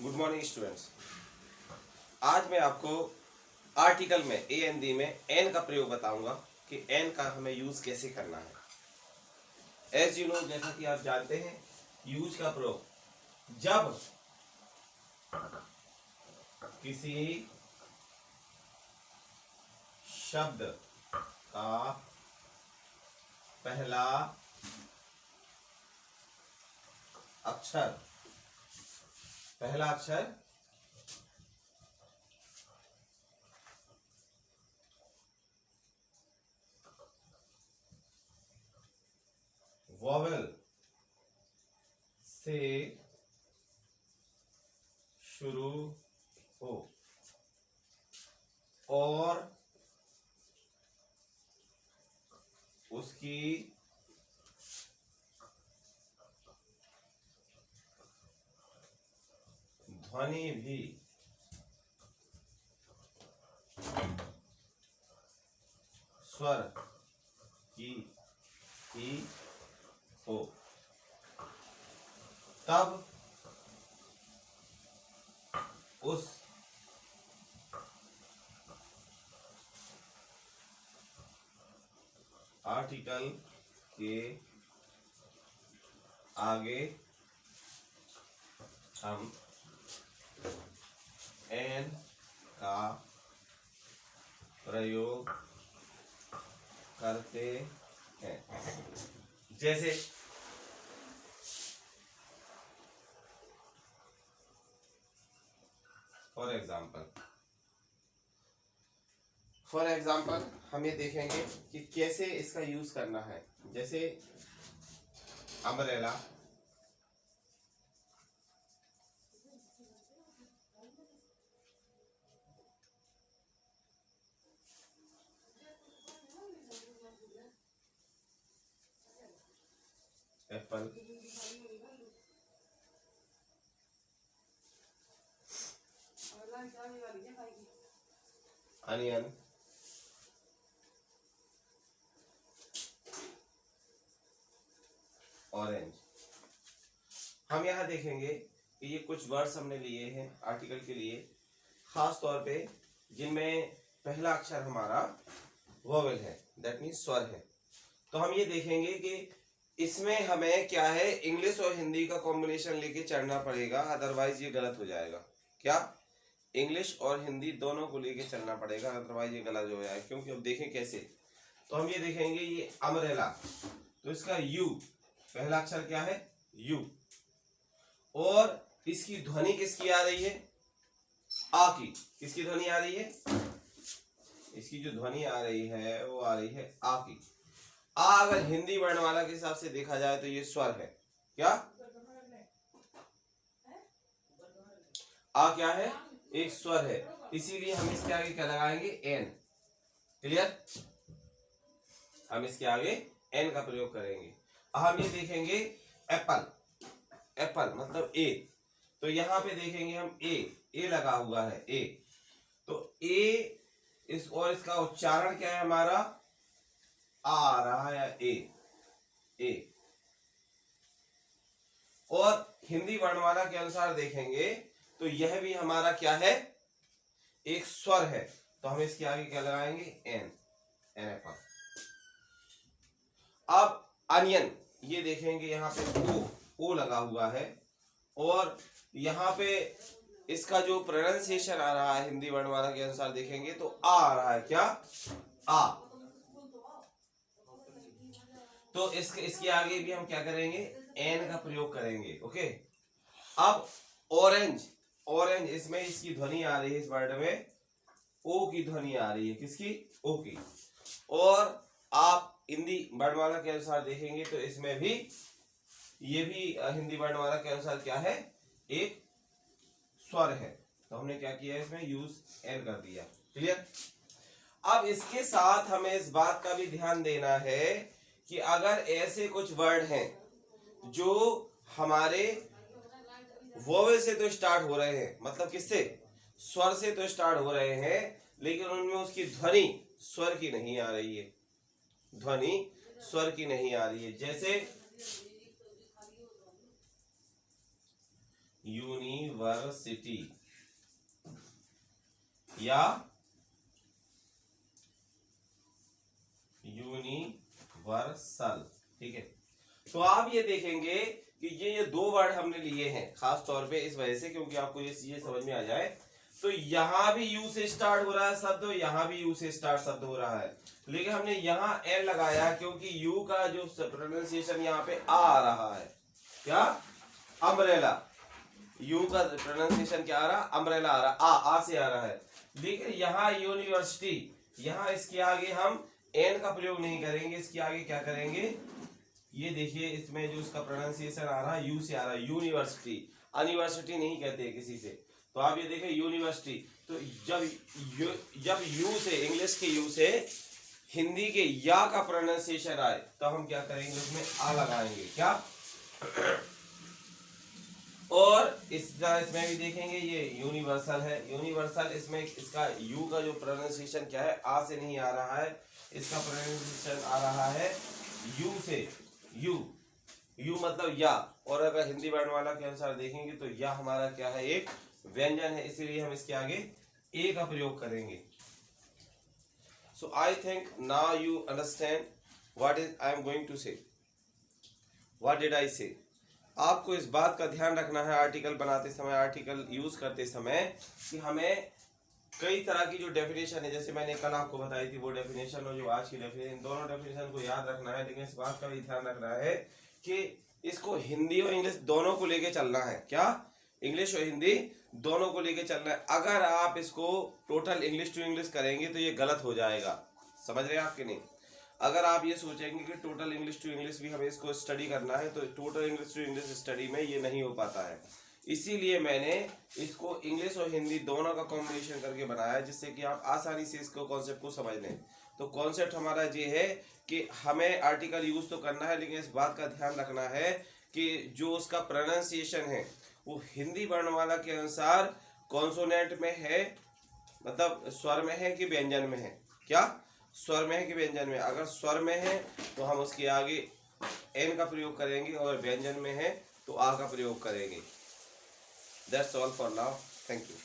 Good morning students. आज मैं आपको आर्टिकल में ए एन दी में एन का प्रयोग बताऊंगा कि एन का हमें यूज कैसे करना है। एज यू नो, जैसा कि आप जानते हैं, यूज का प्रयोग जब किसी शब्द का पहला अक्षर वॉवेल से शुरू हो और उसकी ध्वनि भी स्वर की ही हो, तब उस आर्टिकल के आगे हम एन का प्रयोग करते हैं। जैसे फॉर एग्जाम्पल हम ये देखेंगे कि कैसे इसका यूज करना है। जैसे अम्ब्रेला, एप्पल, अनियन, ऑरेंज। हम यहाँ देखेंगे कि ये कुछ वर्ड्स हमने लिए हैं आर्टिकल के लिए, खास तौर पे जिनमें पहला अक्षर हमारा वोवेल है, दैट मीन्स स्वर है। तो हम ये देखेंगे कि इसमें हमें क्या है, इंग्लिश और हिंदी का कॉम्बिनेशन लेके चलना पड़ेगा, अदरवाइज ये गलत हो जाएगा। क्या? इंग्लिश और हिंदी दोनों को लेके चलना पड़ेगा, अदरवाइज ये गलत हो जाएगा। क्योंकि अब देखें कैसे, तो हम ये देखेंगे ये अम्ब्रेला, तो इसका यू पहला अक्षर क्या है, यू, और इसकी ध्वनि किसकी आ रही है, आ की। किसकी ध्वनि आ रही है? इसकी जो ध्वनि आ रही है वो आ रही है आ की। आ अगर हिंदी वर्णमाला के हिसाब से देखा जाए तो ये स्वर है। क्या? आ क्या है? एक स्वर है, इसीलिए हम इसके आगे क्या लगाएंगे, एन। क्लियर? हम इसके आगे एन का प्रयोग करेंगे। हम ये देखेंगे एप्पल, एप्पल मतलब ए, तो यहां पे देखेंगे हम ए लगा हुआ है, ए, तो ए इस और इसका उच्चारण क्या है हमारा, आ रहा है ए। और हिंदी वर्णमाला के अनुसार देखेंगे तो यह भी हमारा क्या है, एक स्वर है, तो हम इसके आगे क्या लगाएंगे, एन, एन एप्पल। अब अनियन, ये देखेंगे यहाँ पे ओ लगा हुआ है, और यहाँ पे इसका जो प्रोनाउंसिएशन आ रहा है हिंदी वर्णमाला के अनुसार देखेंगे तो आ रहा है, क्या, आ। तो इसके आगे भी हम क्या करेंगे, एन का प्रयोग करेंगे। ओके। अब ऑरेंज, ऑरेंज, इसमें इसकी ध्वनि आ रही है, इस वर्ड में ओ की ध्वनि आ रही है, किसकी, ओ की। और आप हिंदी वर्णमाला के अनुसार देखेंगे तो इसमें भी, ये भी हिंदी वर्णमाला के अनुसार क्या है, एक स्वर है, तो हमने क्या किया, इसमें यूज एन कर दिया। क्लियर? अब इसके साथ हमें इस बात का भी ध्यान देना है कि अगर ऐसे कुछ वर्ड हैं जो हमारे वोवेल से तो स्टार्ट हो रहे हैं, मतलब किससे, स्वर से तो स्टार्ट हो रहे हैं, लेकिन उनमें उसकी ध्वनि स्वर की नहीं आ रही है, ध्वनि स्वर की नहीं आ रही है। यूनिवर्सिटी या यूनिवर्सल, ठीक है। तो आप ये देखेंगे कि ये दो वर्ड हमने लिए हैं खास तौर पे इस वजह से, क्योंकि आपको ये चीजें समझ में आ जाए। तो यहां भी यू से स्टार्ट हो रहा है शब्द, यहां भी यू से स्टार्ट शब्द हो रहा है, लेकिन हमने यहां एन लगाया क्योंकि यू का जो प्रोनाउंसिएशन यहाँ पे आ रहा है, क्या, अम्ब्रेला। यू का प्रोनाउंसिएशन क्या आ रहा, अम्ब्रेला आ रहा, आ से आ रहा है। लेकिन यहाँ यूनिवर्सिटी, यहाँ इसके आगे हम एन का प्रयोग नहीं करेंगे, इसके आगे क्या करेंगे, ये देखिए इसमें जो इसका प्रोनाउंसिएशन आ रहा है यू से आ रहा है, यूनिवर्सिटी। यूनिवर्सिटी नहीं कहते किसी से, तो आप ये देखें यूनिवर्सिटी। तो जब यू से, इंग्लिश के यू से हिंदी के या का प्रोनाउंसिएशन आए तो हम क्या करेंगे, उसमें आ लगाएंगे, क्या। और इस तरह इसमें भी देखेंगे ये यूनिवर्सल है, यूनिवर्सल, इसमें इसका यू का जो प्रोनाउंसिएशन क्या है, आ से नहीं आ रहा है, इसका प्रोनाउंसिएशन आ रहा है यू से, यू मतलब या। और अगर हिंदी वर्णमाला के अनुसार देखेंगे तो या हमारा क्या है, एक व्यंजन है, इसीलिए हम इसके आगे ए का प्रयोग करेंगे। So I think now you understand what is I am going to say, what did I say. आपको इस बात का ध्यान रखना है आर्टिकल बनाते समय, आर्टिकल यूज करते समय, कि हमें कई तरह की जो डेफिनेशन है, जैसे मैंने कल आपको बताई थी वो डेफिनेशन और जो आज की डेफिनेशन, दोनों डेफिनेशन को याद रखना है। लेकिन इस बात का भी ध्यान रखना है कि इसको हिंदी और इंग्लिश दोनों को लेके चलना है, क्या, इंग्लिश और हिंदी दोनों को लेके चलना है। अगर आप इसको टोटल इंग्लिश टू इंग्लिश करेंगे तो ये गलत हो जाएगा, समझ रहे हैं आप कि नहीं। अगर आप ये सोचेंगे कि टोटल इंग्लिश टू इंग्लिश भी हमें इसको स्टडी करना है, तो total English to English study में ये नहीं हो पाता है। इसीलिए मैंने इसको इंग्लिश और हिंदी दोनों का कॉम्बिनेशन करके बनाया, जिससे कि आप आसानी से इसको कॉन्सेप्ट को समझ लें। तो कॉन्सेप्ट हमारा ये है कि हमें आर्टिकल यूज तो करना है, लेकिन इस बात का ध्यान रखना है कि जो उसका प्रोनाउंसिएशन है वो हिंदी वर्णमाला के अनुसार कॉन्सोनेंट में है, मतलब स्वर में है कि व्यंजन में है, क्या, स्वर में है कि व्यंजन में। अगर स्वर में है तो हम उसके आगे एन का प्रयोग करेंगे, और व्यंजन में है तो आ का प्रयोग करेंगे। That's all for now. Thank you.